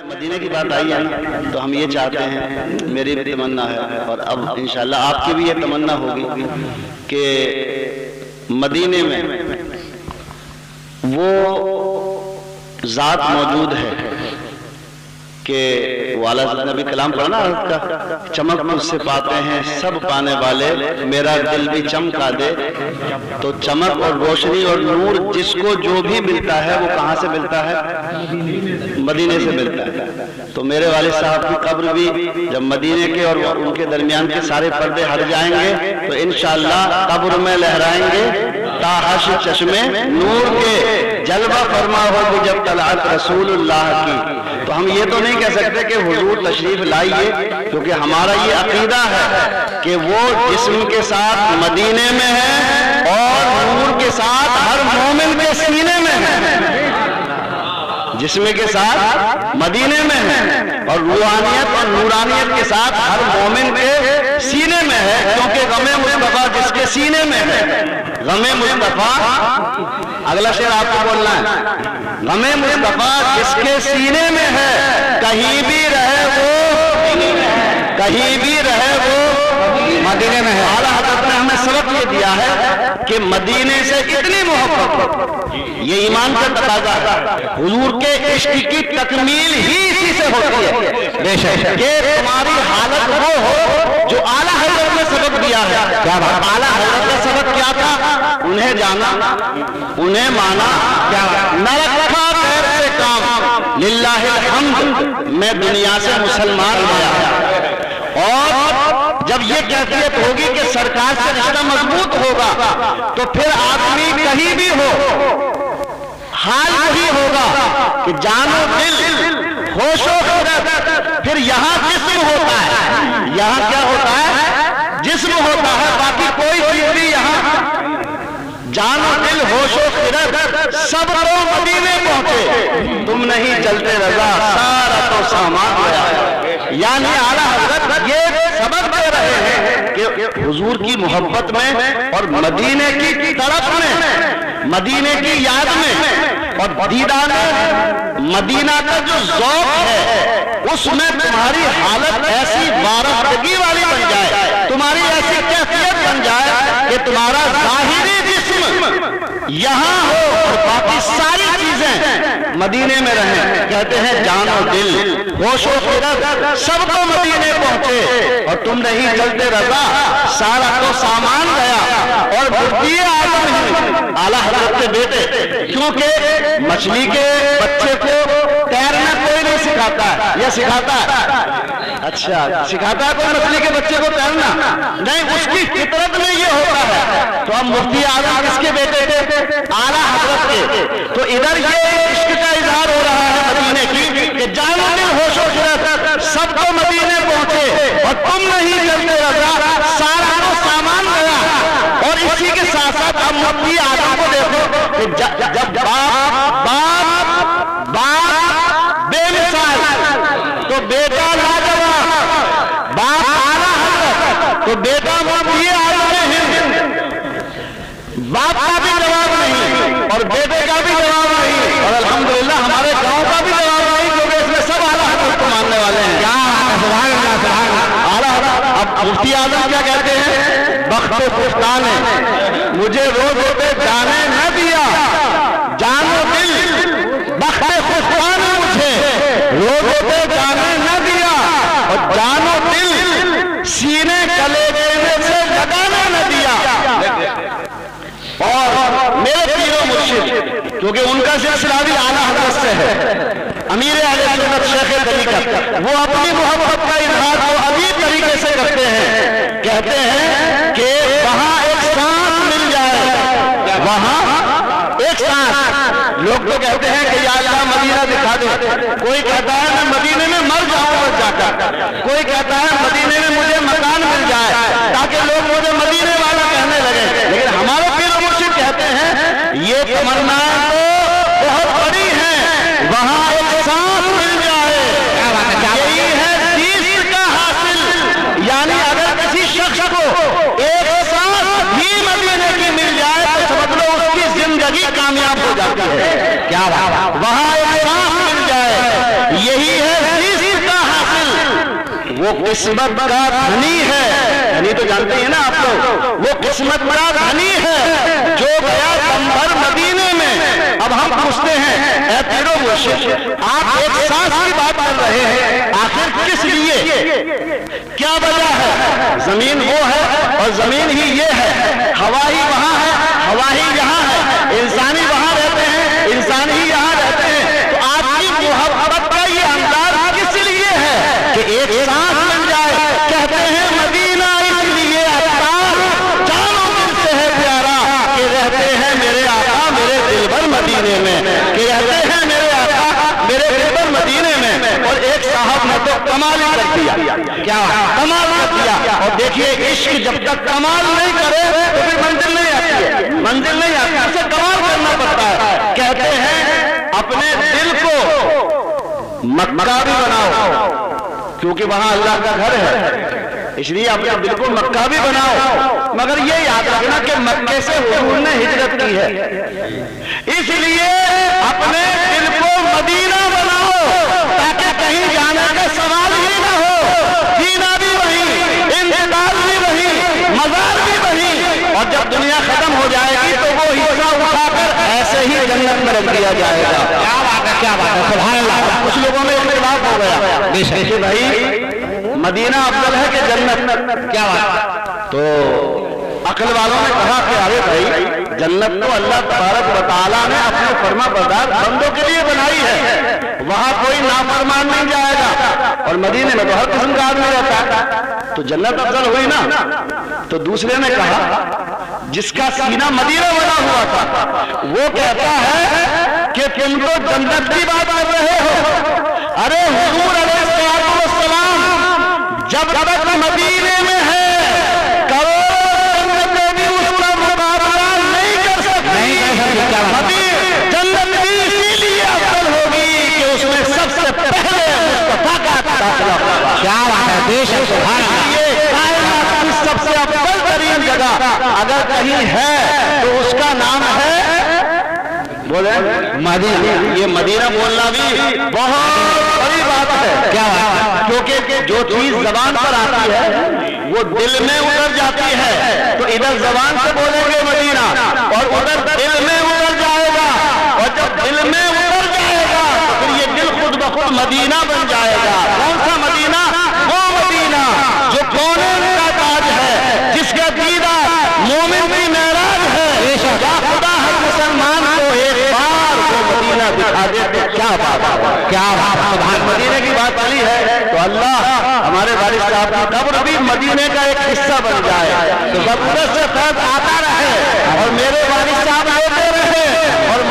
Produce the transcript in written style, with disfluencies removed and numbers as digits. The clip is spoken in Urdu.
مدینے کی بات آئی ہے نا تو ہم یہ چاہتے ہیں، میری بھی تمنا ہے اور اب انشاءاللہ آپ کی بھی یہ تمنا ہوگی کہ مدینے میں وہ ذات موجود ہے کہ والا نے ابھی کلام پڑھا نا حضرت کا، چمک مجھ سے پاتے ہیں سب پانے والے، میرا دل بھی چمکا دے. تو چمک اور روشنی اور نور جس کو جو بھی ملتا ہے وہ کہاں سے ملتا ہے؟ مدینے سے ملتا ہے. تو میرے والد صاحب کی قبر بھی جب مدینے کے اور ان کے درمیان کے سارے پردے ہٹ جائیں گے تو انشاءاللہ قبر میں لہرائیں گے تاحش چشمے نور کے، جلوہ فرما ہوگی جب طلعت رسول اللہ کی. تو ہم یہ تو نہیں کہہ سکتے کہ حضور تشریف لائیے، کیونکہ ہمارا یہ عقیدہ ہے کہ وہ جسم کے ساتھ مدینے میں ہے اور نور کے ساتھ ہر مومن کے سینے میں ہے. جسم کے ساتھ مدینے میں ہے اور روحانیت اور نورانیت کے ساتھ ہر مومن کے سینے میں ہے، کیونکہ غم مصطفیٰ جس کے سینے میں ہے، غم مصطفیٰ، اگلا شعر آپ کو بولنا ہے، غم مصطفیٰ جس کے سینے میں ہے، کہیں بھی رہے وہ مدینے میں ہے. اعلیٰ حضرت نے ہمیں سبق یہ دیا ہے کہ مدینے سے اتنی محبت، یہ ایمان کا تقاضا ہے، حضور کے عشق کی تکمیل ہی اسی سے ہوتی ہے بے شک، کہ تمہاری حالت وہ ہو جو اعلیٰ حضرت نے سبق دیا ہے. کیا بات؟ اعلیٰ حضرت کا سبق کیا تھا؟ انہیں جانا، انہیں مانا، کیا نہ رکھا غیر سے کام، للہ الحمد میں دنیا سے مسلمان آیا. اور جب یہ کیفیت ہوگی کہ سرکار سے رشتہ مضبوط ہوگا تو پھر آدمی کہیں بھی ہو حال وہی ہوگا کہ جان و دل ہوش و خرد. پھر یہاں جسم ہوتا ہے، یہاں کیا ہوتا ہے؟ جسم ہوتا ہے، باقی کوئی چیز بھی یہاں، جان و دل ہوش و خرد سب تو مدینے پہنچے، تم نہیں چلتے رضا سارا تو سامان گیا. یعنی اعلیٰ حضرت یہ سبق دے رہے ہیں کہ حضور کی محبت میں اور مدینے کی طرف میں، مدینے کی یاد میں اور دیدار مدینہ کا جو ذوق ہے اس میں تمہاری حالت ایسی وارفتگی والی بن جائے، تمہاری ایسی کیفیت بن جائے کہ تمہارا ظاہری جسم یہاں ہو اور باقی ساری چیزیں مدینے میں رہیں. کہتے ہیں جان و دل ہوش و خرد سب کو مدینے پہنچے اور تم نہیں چلتے رضا سارا تو سامان گیا. اور مفتی اعظم ہی اعلیٰ حضرت کے بیٹے، کیونکہ مچھلی کے بچے کو تیرنا کوئی نہیں سکھاتا ہے، یہ سکھاتا ہے؟ اچھا سکھاتا ہے کوئی مچھلی کے بچے کو تیرنا؟ نہیں، اس کی فطرت میں یہ ہوتا ہے. تو اب مفتی اعظم کس کے بیٹے تھے؟ اعلیٰ حضرت کے. تو ادھر یہ عشق کا اظہار ہو رہا ہے مدینے کی کہ جان و دل ہوش و خرد سب کو مدینے پہنچے اور تم نہیں چلتے رضا سارا تو سامان گیا. اور اسی کے ساتھ ساتھ اب مفتی اعظم کو دیکھو کہ جب باپ بے مثال تو بیٹا لاجواب، باپ اعلیٰ حضرت تو بیٹا مفتی اعظم ہند، باپ کا بھی جواب نہیں اور بیٹے کا بھی جواب نہیں اور الحمدللہ ہمارے گاؤں کا بھی جواب نہیں، کیونکہ اس میں سب اعلیٰ حضرت کو ماننے والے ہیں. کیا اعلیٰ حضرت اب مفتی اعظم کیا کہتے ہیں؟ بخت پختہ نے مجھے روز پہ جانے نہ دیا، جان و دل بخت پختہ نے مجھے روز پہ جانے نہ دیا اور جان و دل سینے کلیجے میں سے لگانے نہ دیا. اور میرے پیر و مرشد، کیونکہ ان کا سلسلہ بھی اعلیٰ حضرت سے ہے، امیر اہل سنت شیخ طریقت، وہ اپنی محبت کا اظہار تو ابھی طریقے سے کرتے ہیں. کہتے ہیں کہ وہاں ایک سانس مل جائے، وہاں ایک سانس. لوگ تو کہتے ہیں کہ یا اللہ مدینہ دکھا دے، کوئی کہتا ہے میں مدینے میں مر جاؤں جا کر، کوئی کہتا ہے مدینے میں مجھے مکان مل جائے تاکہ لوگ مجھے مدینے والا کہنے لگے. لیکن ہمارے پیر و مرشد کہتے ہیں یہ تمنا تو بہت بڑی ہے، وہاں ایک سانس مل جائے، یہی ہے چیز کا حاصل. یعنی اگر کسی شخص کو ایک سانس بھی مدینے کی مل جائے تو سمجھ لو اس کی زندگی کامیاب ہو جاتی ہے. کیا وہاں ایک سانس مل جائے، یہی ہے وہ قسمت کا دھنی ہے، دھنی تو جانتے ہیں نا آپ لوگ، وہ قسمت کا دھنی ہے جو گیا دم بھر مدینے میں۔ اب ہم پوچھتے ہیں اے پیرو مرشد، آپ ایک سانس کی بات کر رہے ہیں، آخر کس لیے، کیا وجہ ہے؟ زمین وہ ہے اور زمین ہی یہ ہے، ہوا ہی وہاں ہے، ہوا ہی یہاں ہے، انسانی وہاں رہتے ہیں، انسان ہی یہاں رہتے ہیں، تو آپ کی محبت کا یہ انداز کس لیے ہے کہ ایک سانس بن جائے؟ کہتے ہیں مدینہ اس لیے عطار جانو دل سے ہے پیارا کہ رہتے ہیں میرے آقا میرے دل بھر مدینے میں، کہ رہتے ہیں میرے آقا میرے دل بھر مدینے میں۔ اور ایک صاحب نے تو کمال ہی کر دیا، کیا کمال کر دیا۔ اور دیکھیے عشق جب تک کمال نہیں کرے تو پھر منزل نہیں آتی ہے، منزل نہیں آتی، اسے کمال کرنا پڑتا ہے۔ کہتے ہیں اپنے دل کو مکہ بھی بناؤ، کیونکہ وہاں اللہ کا گھر ہے، اس لیے اپنے دل کو مکہ بھی بناؤ، مگر یہ یاد رکھنا کہ مکے سے حضور نے ہجرت کی ہے، اس لیے اپنے دل کو مدینہ بناؤ تاکہ کہیں جانے کا سوال ہی نہ ہو، جینا بھی وہیں، انتقال بھی وہیں، مزار بھی وہیں، اور جب دنیا ختم ہو جائے گی تو وہ حصہ اٹھا کر ایسے ہی جنت میں رکھ دیا جائے گا۔ کیا بات ہے، کیا بات ہے، سبحان اللہ۔ کچھ لوگوں میں اختلاف ہو گیا کہ بھائی مدینہ افضل ہے کہ جنت، کیا بات؟ تو عقل والوں نے کہا کہ ارے بھائی جنت تو اللہ تبارک و تعالیٰ نے اپنے فرما بردار بندوں کے لیے بنائی ہے، وہاں کوئی نافرمان نہیں جائے گا، اور مدینے میں تو ہر قسم کا آدمی رہتا ہے، تو جنت افضل ہوئی نا۔ تو دوسرے نے کہا جس کا سینہ مدینہ بنا ہوا تھا وہ کہتا ہے کہ تم تو جنت کی بات کر رہے ہو، ارے حضور علیہ السلام جب تک مدینے میں ہے کروڑوں جنتیں بھی اس کا مقابلہ نہیں کر سکتی، جنت بھی اسی لیے افضل ہوگی کہ اس میں سب سے پہلے مصطفیٰ کا داخلہ ہوگا۔ کیا بات ہے، بے شک سبحان اللہ۔ کائنات کی سب سے افضل ترین جگہ اگر کہیں ہے تو اس کا نام ہے بولے مدینہ۔ یہ مدینہ بولنا بھی بہت بڑی بات ہے، کیا بات ہے، کیونکہ جو چیز زبان پر آتی ہے وہ دل میں اتر جاتی ہے، تو ادھر زبان سے بولیں گے مدینہ اور ادھر دل میں اتر جائے گا، اور جب دل میں اتر جائے گا تو پھر یہ دل خود بخود مدینہ بن جائے گا۔ کون سا مدینہ؟ وہ مدینہ جو کونین کا تاج ہے، جس کا دیدار مومن کی معراج ہے، یا خدا ہر مسلمان کو ایک بار وہ مدینہ دکھا دے تو کیا بات ہے، کیا بات ہے۔ مدینے کی بات آئی ہے تو اللہ ہمارے والد صاحب کا قبر بھی مدینے کا ایک حصہ بن جائے، تو ضرورت سے فیض آتا رہے اور میرے والد صاحب آتے رہے اور